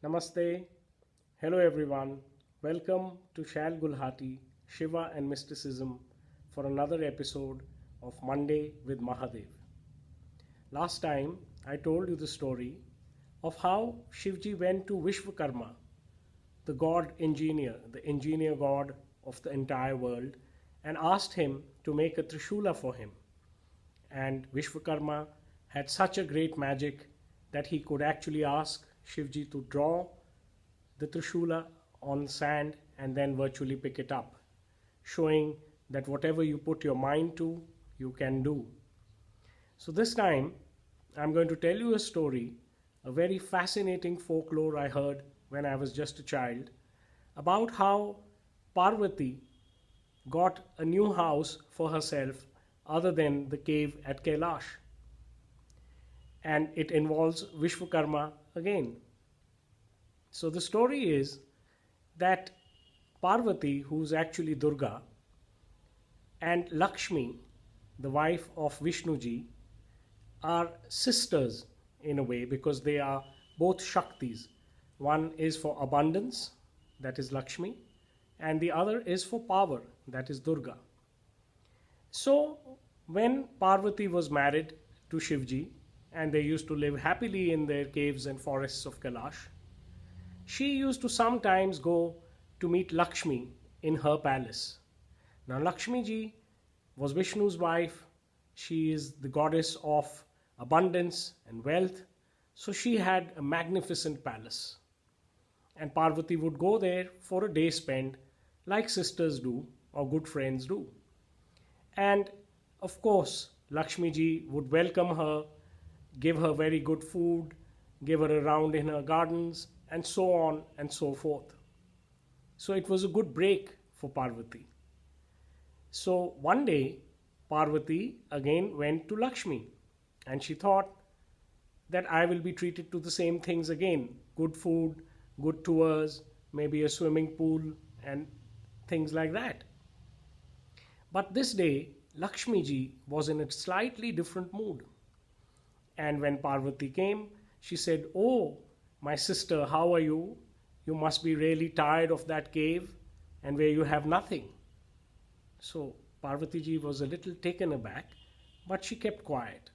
Namaste. Hello everyone. Welcome to Shal Gulhati, Shiva and Mysticism for another episode of Monday with Mahadev. Last time I told you the story of how Shivji went to Vishwakarma, the god engineer, the engineer god of the entire world, and asked him to make a Trishula for him. And Vishwakarma had such a great magic that he could actually ask Shivji to draw the Trishula on sand and then virtually pick it up, showing that whatever you put your mind to, you can do. So this time, I'm going to tell you a story, a very fascinating folklore I heard when I was just a child, about how Parvati got a new house for herself other than the cave at Kailash. And it involves Vishwakarma again. So the story is that Parvati, who's actually Durga, and Lakshmi, the wife of Vishnuji, are sisters in a way because they are both Shaktis. One is for abundance, that is Lakshmi, and the other is for power, that is Durga. So when Parvati was married to Shivji, and they used to live happily in their caves and forests of Kailash, she used to sometimes go to meet Lakshmi in her palace. Now Lakshmi ji was Vishnu's wife. She is the goddess of abundance and wealth. So she had a magnificent palace. And Parvati would go there for a day spent like sisters do or good friends do. And of course, Lakshmi ji would welcome her, give her very good food, give her a round in her gardens, and so on and so forth. So it was a good break for Parvati. So one day, Parvati again went to Lakshmi, and she thought that I will be treated to the same things again: good food, good tours, maybe a swimming pool, and things like that. But this day, Lakshmi ji was in a slightly different mood. And when Parvati came, she said, "Oh, my sister, how are you? You must be really tired of that cave and where you have nothing." So Parvati ji was a little taken aback, but she kept quiet.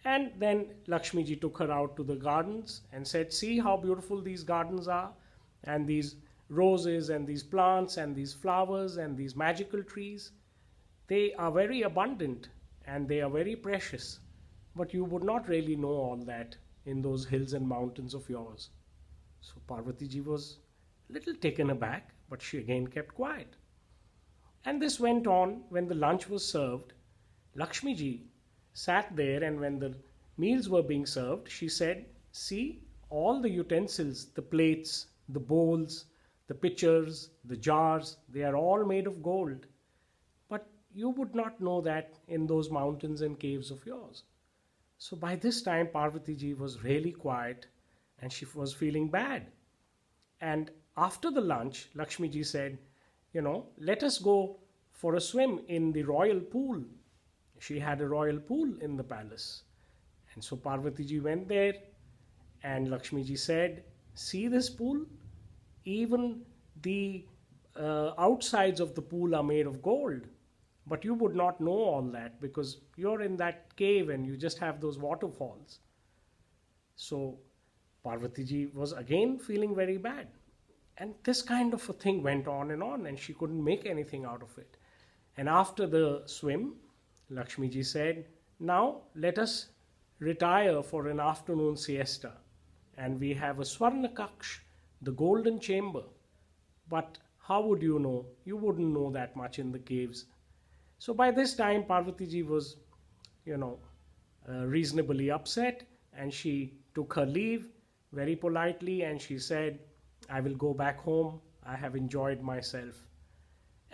And then Lakshmi ji took her out to the gardens and said, "See how beautiful these gardens are, and these roses and these plants and these flowers and these magical trees. They are very abundant and they are very precious. But you would not really know all that in those hills and mountains of yours." So Parvati ji was a little taken aback, but she again kept quiet. And this went on. When the lunch was served, Lakshmi ji sat there, and when the meals were being served, she said, "See, all the utensils, the plates, the bowls, the pitchers, the jars, they are all made of gold. But you would not know that in those mountains and caves of yours." So by this time, Parvati ji was really quiet and she was feeling bad. And after the lunch, Lakshmi ji said, "Let us go for a swim in the royal pool." She had a royal pool in the palace. And so Parvati ji went there, and Lakshmi ji said, "See this pool? Even the outsides of the pool are made of gold. But you would not know all that because you're in that cave and you just have those waterfalls." So Parvati ji was again feeling very bad. And this kind of a thing went on, and she couldn't make anything out of it. And after the swim, Lakshmi ji said, "Now let us retire for an afternoon siesta. And we have a Swarna Kaksh, the golden chamber. But how would you know? You wouldn't know that much in the caves." So by this time, Parvati ji was, reasonably upset, and she took her leave very politely, and she said, "I will go back home. I have enjoyed myself."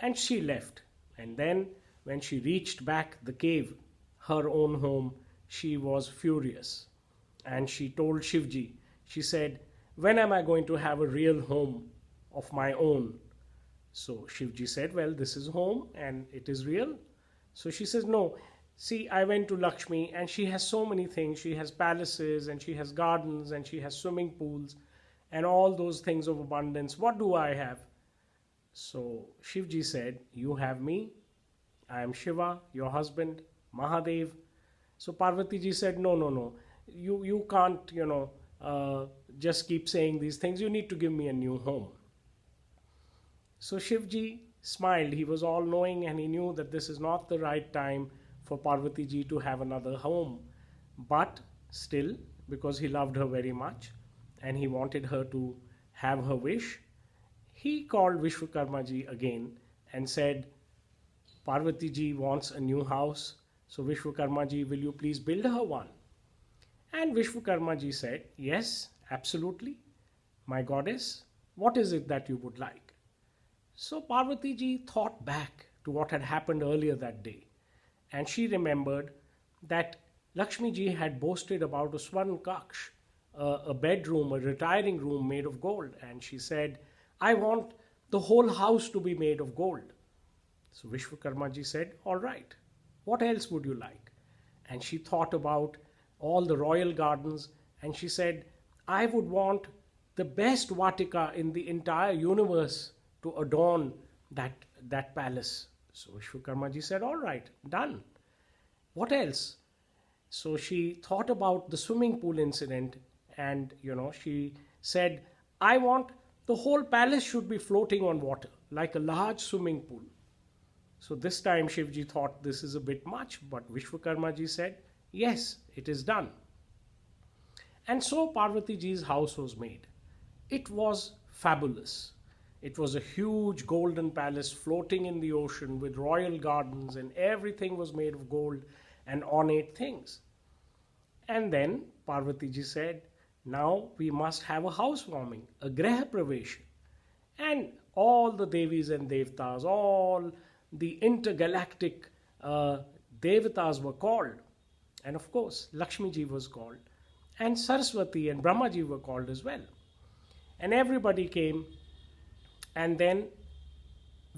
And she left. And then when she reached back the cave, her own home, she was furious. And she told Shivji, she said, "When am I going to have a real home of my own?" So Shivji said, "Well, this is home and it is real." So she says, "No, see, I went to Lakshmi and she has so many things. She has palaces and she has gardens and she has swimming pools. and all those things of abundance. What do I have? So Shivji said, you have me. I am Shiva, your husband, Mahadev. So Parvati ji said, no, no, no. You can't, just keep saying these things. You need to give me a new home. So Shivji smiled. He was all knowing and he knew that this is not the right time for Parvati ji to have another home. But still, because he loved her very much and he wanted her to have her wish, he called Vishwakarma ji again and said, Parvati ji wants a new house. So Vishwakarma ji, will you please build her one? And Vishwakarma ji said, yes, absolutely. My goddess, what is it that you would like? So Parvati ji thought back to what had happened earlier that day. And she remembered that Lakshmi ji had boasted about a Swarn Kaksh, a bedroom, a retiring room made of gold. And she said, I want the whole house to be made of gold. So Vishwakarma ji said, all right, what else would you like? And she thought about all the royal gardens and she said, I would want the best Vatika in the entire universe to adorn that palace. So Vishwakarma ji said, all right, done. What else? So she thought about the swimming pool incident and, she said, I want the whole palace should be floating on water like a large swimming pool. So this time Shivji thought this is a bit much, but Vishwakarma ji said, yes, it is done. And so Parvati ji's house was made. It was fabulous. It was a huge golden palace floating in the ocean with royal gardens and everything was made of gold and ornate things. And then Parvati ji said, now we must have a housewarming, a Graha Pravesh. And all the Devis and Devtas, all the intergalactic Devatas were called. And of course, Lakshmi ji was called. And Saraswati and Brahma ji were called as well. And everybody came. And then,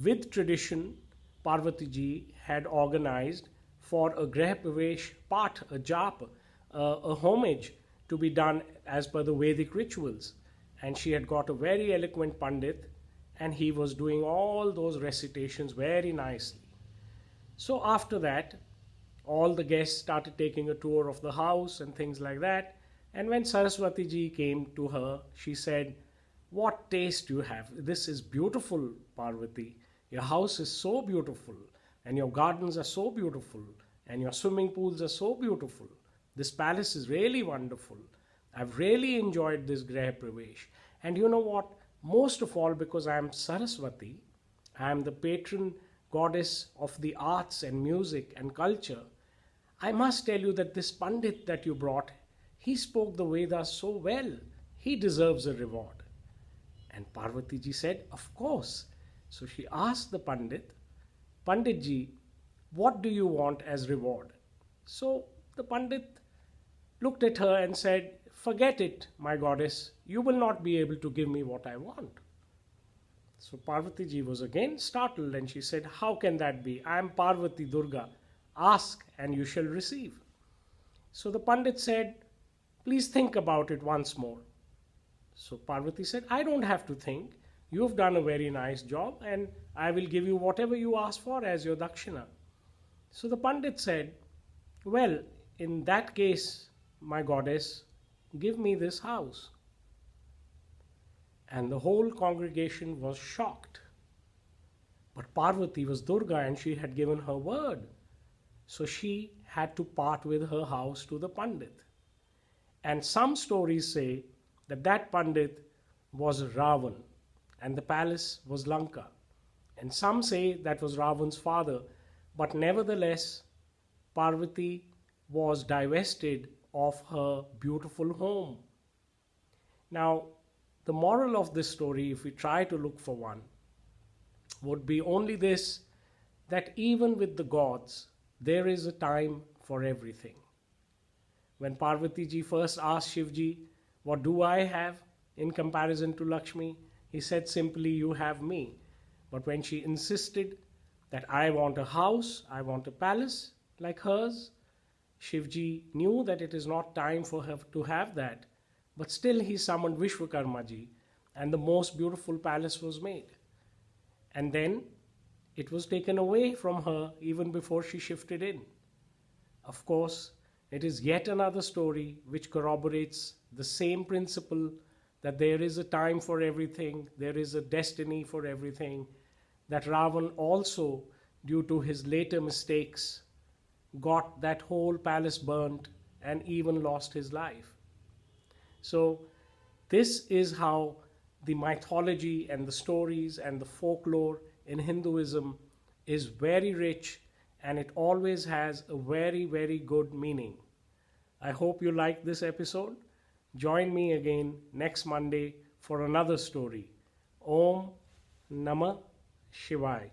with tradition, Parvati ji had organized for a Graha Pravesh Path, a jap, a homage to be done as per the Vedic rituals. And she had got a very eloquent Pandit and he was doing all those recitations very nicely. So after that, all the guests started taking a tour of the house and things like that. And when Saraswati ji came to her, she said, what taste you have. This is beautiful, Parvati. Your house is so beautiful and your gardens are so beautiful and your swimming pools are so beautiful. This palace is really wonderful. I've really enjoyed this Graha Pravesh. And you know what? Most of all, because I am Saraswati, I am the patron goddess of the arts and music and culture, I must tell you that this Pandit that you brought, he spoke the Vedas so well. He deserves a reward. And Parvati ji said, of course. So she asked the Pandit, Pandit ji, what do you want as reward? So the Pandit looked at her and said, forget it, my goddess. You will not be able to give me what I want. So Parvati ji was again startled and she said, how can that be? I am Parvati Durga. Ask and you shall receive. So the Pandit said, please think about it once more. So Parvati said, I don't have to think. You have done a very nice job and I will give you whatever you ask for as your dakshina. So the Pandit said, well, in that case, my goddess, give me this house. And the whole congregation was shocked. But Parvati was Durga and she had given her word. So she had to part with her house to the Pandit. And some stories say that Pandit was Ravan and the palace was Lanka. And some say that was Ravan's father. But nevertheless, Parvati was divested of her beautiful home. Now, the moral of this story, if we try to look for one, would be only this, that even with the gods, there is a time for everything. When Parvati ji first asked Shivji, what do I have in comparison to Lakshmi? He said simply, you have me. But when she insisted that I want a house, I want a palace like hers, Shivji knew that it is not time for her to have that, But still he summoned Vishwakarmaji and the most beautiful palace was made. And then it was taken away from her even before she shifted in. Of course, it is yet another story which corroborates the same principle that there is a time for everything, there is a destiny for everything, that Ravan also, due to his later mistakes, got that whole palace burnt and even lost his life. So, this is how the mythology and the stories and the folklore in Hinduism is very rich and it always has a very, very good meaning. I hope you liked this episode. Join me again next Monday for another story. Om Namah Shivaya.